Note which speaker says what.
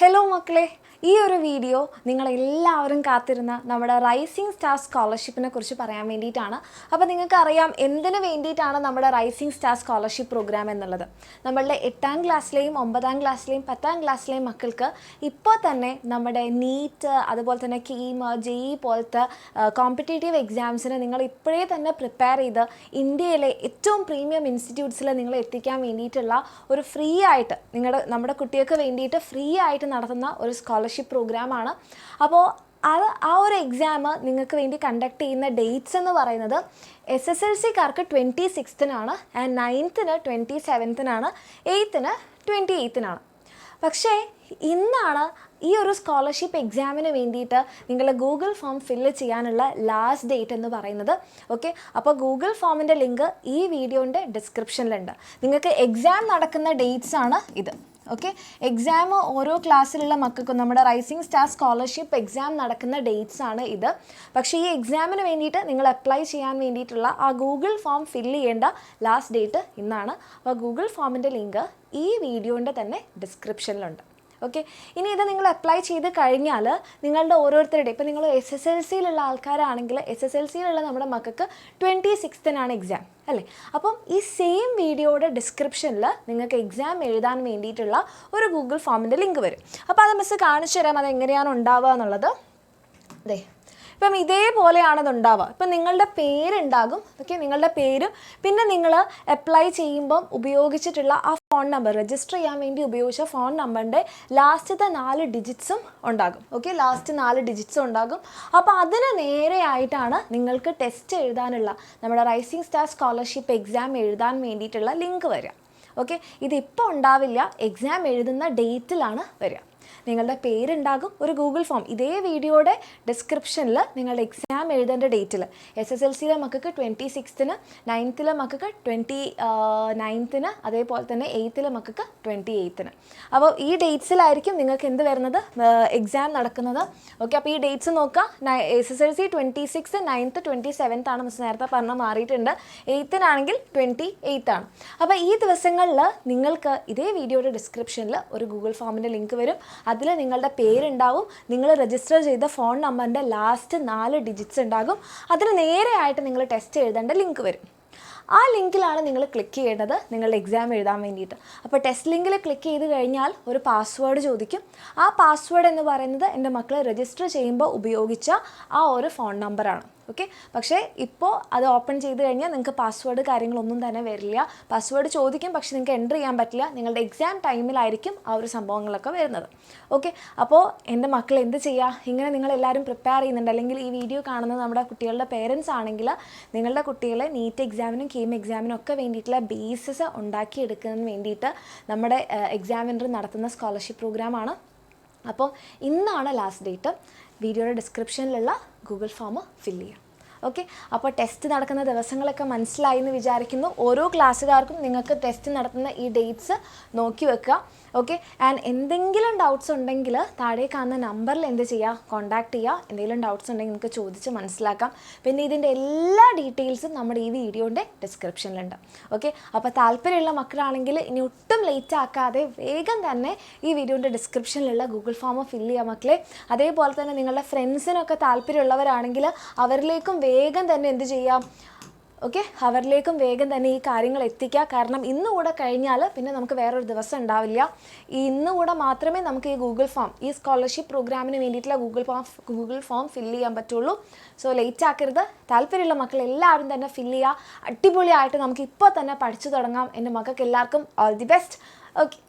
Speaker 1: Hello മക്കളെ, ഈ ഒരു വീഡിയോ നിങ്ങൾ എല്ലാവരും കാത്തിരുന്ന നമ്മുടെ റൈസിംഗ് സ്റ്റാർ സ്കോളർഷിപ്പിനെ കുറിച്ച് പറയാൻ വേണ്ടിയിട്ടാണ്. അപ്പോൾ നിങ്ങൾക്ക് അറിയാം എന്തിനു വേണ്ടിയിട്ടാണ് നമ്മുടെ റൈസിംഗ് സ്റ്റാർ സ്കോളർഷിപ്പ് പ്രോഗ്രാം എന്നുള്ളത്. നമ്മളുടെ 8ാം ക്ലാസ്സിലെയും 9ാം ക്ലാസ്സിലെയും 10ാം ക്ലാസ്സിലെയും മക്കൾക്ക് ഇപ്പോൾ തന്നെ നമ്മുടെ നീറ്റ് അതുപോലെ തന്നെ കീം JEE പോലത്തെ കോമ്പറ്റേറ്റീവ് എക്സാംസിന് നിങ്ങൾ ഇപ്പോഴേ തന്നെ പ്രിപ്പയർ ചെയ്ത് ഇന്ത്യയിലെ ഏറ്റവും പ്രീമിയം ഇൻസ്റ്റിറ്റ്യൂട്ട്സിൽ നിങ്ങൾ എത്തിക്കാൻ വേണ്ടിയിട്ടുള്ള ഒരു ഫ്രീ ആയിട്ട് നമ്മുടെ കുട്ടികൾക്ക് വേണ്ടിയിട്ട് ഫ്രീ ആയിട്ട് നടത്തുന്ന ഒരു സ്കോളർഷിപ്പ് പ്രോഗ്രാമാണ്. അപ്പോൾ ആ ഒരു എക്സാം നിങ്ങൾക്ക് വേണ്ടി കണ്ടക്ട് ചെയ്യുന്ന ഡേറ്റ്സ് എന്ന് പറയുന്നത് SSLCക്കാർക്ക് 26-നാണ്, ആൻഡ് 9th-ന് 27th-നാണ്, 8th-ന് 28th-നാണ്. പക്ഷേ ഇന്നാണ് ഈ ഒരു സ്കോളർഷിപ്പ് എക്സാമിന് വേണ്ടിയിട്ട് നിങ്ങൾ ഗൂഗിൾ ഫോം ഫില്ല് ചെയ്യാനുള്ള ലാസ്റ്റ് ഡേറ്റ് എന്ന് പറയുന്നത്. ഓക്കെ, അപ്പോൾ ഗൂഗിൾ ഫോമിൻ്റെ ലിങ്ക് ഈ വീഡിയോൻ്റെ ഡിസ്ക്രിപ്ഷനിലുണ്ട്. നിങ്ങൾക്ക് എക്സാം നടക്കുന്ന ഡേറ്റ്സ് ആണ് ഇത്. ഓക്കെ, എക്സാം ഓരോ ക്ലാസ്സിലുള്ള മക്കൾക്കും നമ്മുടെ റൈസിംഗ് സ്റ്റാർ സ്കോളർഷിപ്പ് എക്സാം നടക്കുന്ന ഡേറ്റ്സ് ആണ് ഇത്. പക്ഷേ ഈ എക്സാമിന് വേണ്ടിയിട്ട് നിങ്ങൾ അപ്ലൈ ചെയ്യാൻ വേണ്ടിയിട്ടുള്ള ആ ഗൂഗിൾ ഫോം ഫില്ല് ചെയ്യേണ്ട ലാസ്റ്റ് ഡേറ്റ് ഇന്നാണ്. അപ്പോൾ ഗൂഗിൾ ഫോമിൻ്റെ ലിങ്ക് ഈ വീഡിയോൻ്റെ തന്നെ ഡിസ്ക്രിപ്ഷനിലുണ്ട്. ഓക്കെ, ഇനി ഇത് നിങ്ങൾ അപ്ലൈ ചെയ്ത് കഴിഞ്ഞാൽ നിങ്ങളുടെ ഓരോരുത്തരുടെ, ഇപ്പോൾ നിങ്ങൾ SSLCയിലുള്ള ആൾക്കാരാണെങ്കിൽ SSLCയിലുള്ള നമ്മുടെ മക്കൾക്ക് 26-നാണ് എക്സാം അല്ലേ. അപ്പം ഈ സെയിം വീഡിയോയുടെ ഡിസ്ക്രിപ്ഷനിൽ നിങ്ങൾക്ക് എക്സാം എഴുതാൻ വേണ്ടിയിട്ടുള്ള ഒരു ഗൂഗിൾ ഫോമിൻ്റെ ലിങ്ക് വരും. അപ്പോൾ അത് മിസ് കാണിച്ചു തരാം അതെങ്ങനെയാണ് ഉണ്ടാവുക എന്നുള്ളത്. അതെ, ഇപ്പം ഇതേപോലെയാണത് ഉണ്ടാവുക. ഇപ്പം നിങ്ങളുടെ പേരുണ്ടാകും. ഓക്കെ, നിങ്ങളുടെ പേരും പിന്നെ നിങ്ങൾ അപ്ലൈ ചെയ്യുമ്പം ഉപയോഗിച്ചിട്ടുള്ള ആ ഫോൺ നമ്പർ, രജിസ്റ്റർ ചെയ്യാൻ വേണ്ടി ഉപയോഗിച്ച ഫോൺ നമ്പറിൻ്റെ ലാസ്റ്റത്തെ 4 ഡിജിറ്റ്സും ഉണ്ടാകും. ഓക്കെ, ലാസ്റ്റ് 4 ഡിജിറ്റ്സും ഉണ്ടാകും. അപ്പോൾ അതിന് നേരെയായിട്ടാണ് നിങ്ങൾക്ക് ടെസ്റ്റ് എഴുതാനുള്ള നമ്മുടെ റൈസിംഗ് സ്റ്റാർ സ്കോളർഷിപ്പ് എക്സാം എഴുതാൻ വേണ്ടിയിട്ടുള്ള ലിങ്ക് വരിക. ഓക്കെ, ഇതിപ്പോൾ ഉണ്ടാവില്ല, എക്സാം എഴുതുന്ന ഡേറ്റിലാണ് വരിക. നിങ്ങളുടെ പേരുണ്ടാകും, ഒരു ഗൂഗിൾ ഫോം ഇതേ വീഡിയോയുടെ ഡിസ്ക്രിപ്ഷനിൽ നിങ്ങളുടെ എക്സാം എഴുതേണ്ട ഡേറ്റിൽ SSLCയിലെ മക്കൾക്ക് 26-ന്, 9th-ലെ മക്കൾക്ക് 29th-ന്, അതേപോലെ തന്നെ 8th-ലെ മക്കൾക്ക് 28th-ന്. അപ്പോൾ ഈ ഡേറ്റ്സിലായിരിക്കും നിങ്ങൾക്ക് എന്ത് വരുന്നത്, എക്സാം നടക്കുന്നത്. ഓക്കെ, അപ്പോൾ ഈ ഡേറ്റ്സ് നോക്കുക. SSLC 26, 9th 27th ആണ്, മിസ് നേരത്തെ പറഞ്ഞാൽ മാറിയിട്ടുണ്ട്. 8th-നാണെങ്കിൽ 28th-ആണ്. അപ്പോൾ ഈ ദിവസങ്ങളിൽ നിങ്ങൾക്ക് ഇതേ വീഡിയോയുടെ ഡിസ്ക്രിപ്ഷനിൽ ഒരു ഗൂഗിൾ ഫോമിൻ്റെ ലിങ്ക് വരും. അതിൽ നിങ്ങളുടെ പേരുണ്ടാവും, നിങ്ങൾ രജിസ്റ്റർ ചെയ്ത ഫോൺ നമ്പറിൻ്റെ ലാസ്റ്റ് 4 ഡിജിറ്റ്സ് ഉണ്ടാകും. അതിന് നേരെയായിട്ട് നിങ്ങൾ ടെസ്റ്റ് എഴുതേണ്ട ലിങ്ക് വരും. ആ ലിങ്കിലാണ് നിങ്ങൾ ക്ലിക്ക് ചെയ്യേണ്ടത് നിങ്ങളുടെ എക്സാം എഴുതാൻ വേണ്ടിയിട്ട്. അപ്പോൾ ടെസ്റ്റ് ലിങ്കിൽ ക്ലിക്ക് ചെയ്ത് കഴിഞ്ഞാൽ ഒരു പാസ്വേഡ് ചോദിക്കും. ആ പാസ്വേഡ് എന്ന് പറയുന്നത് എൻ്റെ മക്കൾ രജിസ്റ്റർ ചെയ്യുമ്പോൾ ഉപയോഗിച്ച ആ ഒരു ഫോൺ നമ്പറാണ്. ഓക്കെ, പക്ഷേ ഇപ്പോൾ അത് ഓപ്പൺ ചെയ്ത് കഴിഞ്ഞാൽ നിങ്ങൾക്ക് പാസ്വേഡ് കാര്യങ്ങളൊന്നും തന്നെ വരില്ല. പാസ്വേഡ് ചോദിക്കും, പക്ഷേ നിങ്ങൾക്ക് എൻ്റർ ചെയ്യാൻ പറ്റില്ല. നിങ്ങളുടെ എക്സാം ടൈമിലായിരിക്കും ആ ഒരു സംഭവങ്ങളൊക്കെ വരുന്നത്. ഓക്കെ, അപ്പോൾ എൻ്റെ മക്കൾ എന്ത് ചെയ്യുക, ഇങ്ങനെ നിങ്ങളെല്ലാവരും പ്രിപ്പയർ ചെയ്യുന്നുണ്ട്, അല്ലെങ്കിൽ ഈ വീഡിയോ കാണുന്നത് നമ്മുടെ കുട്ടികളുടെ പേരൻസ് ആണെങ്കിൽ നിങ്ങളുടെ കുട്ടികളെ നീറ്റ് എക്സാമിനും കീം എക്സാമിനും ഒക്കെ വേണ്ടിയിട്ടുള്ള ബേസിസ് ഉണ്ടാക്കിയെടുക്കുന്നതിന് വേണ്ടിയിട്ട് നമ്മുടെ എക്സാമിനർ നടത്തുന്ന സ്കോളർഷിപ്പ് പ്രോഗ്രാമാണ്. അപ്പോൾ ഇന്നാണ് ലാസ്റ്റ് ഡേറ്റ്. വീഡിയോയുടെ ഡിസ്ക്രിപ്ഷനിലുള്ള ഗൂഗിൾ ഫോം ഫില്ല് ചെയ്യാം. ഓക്കെ, അപ്പോൾ ടെസ്റ്റ് നടക്കുന്ന ദിവസങ്ങളൊക്കെ മനസ്സിലായി എന്ന് വിചാരിക്കുന്നു. ഓരോ ക്ലാസ്സുകാർക്കും നിങ്ങൾക്ക് ടെസ്റ്റ് നടത്തുന്ന ഈ ഡേറ്റ്സ് നോക്കി വെക്കുക. ഓക്കെ, ആൻഡ് എന്തെങ്കിലും ഡൗട്ട്സ് ഉണ്ടെങ്കിൽ താഴെ കാണുന്ന നമ്പറിൽ എന്ത് ചെയ്യുക, കോൺടാക്റ്റ് ചെയ്യുക. എന്തെങ്കിലും ഡൗട്ട്സ് ഉണ്ടെങ്കിൽ നിങ്ങൾക്ക് ചോദിച്ച് മനസ്സിലാക്കാം. പിന്നെ ഇതിൻ്റെ എല്ലാ ഡീറ്റെയിൽസും നമ്മുടെ ഈ വീഡിയോൻ്റെ ഡിസ്ക്രിപ്ഷനിലുണ്ട്. ഓക്കെ, അപ്പോൾ താല്പര്യമുള്ള മക്കളാണെങ്കിൽ ഇനി ഒട്ടും ലേറ്റ് ആക്കാതെ വേഗം തന്നെ ഈ വീഡിയോൻ്റെ ഡിസ്ക്രിപ്ഷനിലുള്ള ഗൂഗിൾ ഫോം ഫില്ല് ചെയ്യുക മക്കളെ. അതേപോലെ തന്നെ നിങ്ങളുടെ ഫ്രണ്ട്സിനൊക്കെ താല്പര്യമുള്ളവരാണെങ്കിൽ അവരിലേക്കും വേഗം തന്നെ എന്ത് ചെയ്യാം, ഓക്കെ, അവരിലേക്കും വേഗം തന്നെ ഈ കാര്യങ്ങൾ എത്തിക്കുക. കാരണം ഇന്നുകൂടെ കഴിഞ്ഞാൽ പിന്നെ നമുക്ക് വേറൊരു ദിവസം ഉണ്ടാവില്ല. ഈ ഇന്നുകൂടെ മാത്രമേ നമുക്ക് ഈ ഗൂഗിൾ ഫോം, ഈ സ്കോളർഷിപ്പ് പ്രോഗ്രാമിന് വേണ്ടിയിട്ടുള്ള ഗൂഗിൾ ഫോം ഫില്ല് ചെയ്യാൻ പറ്റുള്ളൂ. സോ ലേറ്റ് ആക്കരുത്. താല്പര്യമുള്ള മക്കൾ എല്ലാവരും തന്നെ ഫില്ല് ചെയ്യുക. അടിപൊളിയായിട്ട് നമുക്ക് ഇപ്പോൾ തന്നെ പഠിച്ചു തുടങ്ങാം. എൻ്റെ മക്കൾക്ക് എല്ലാവർക്കും ഓൾ ദി ബെസ്റ്റ്. ഓക്കെ.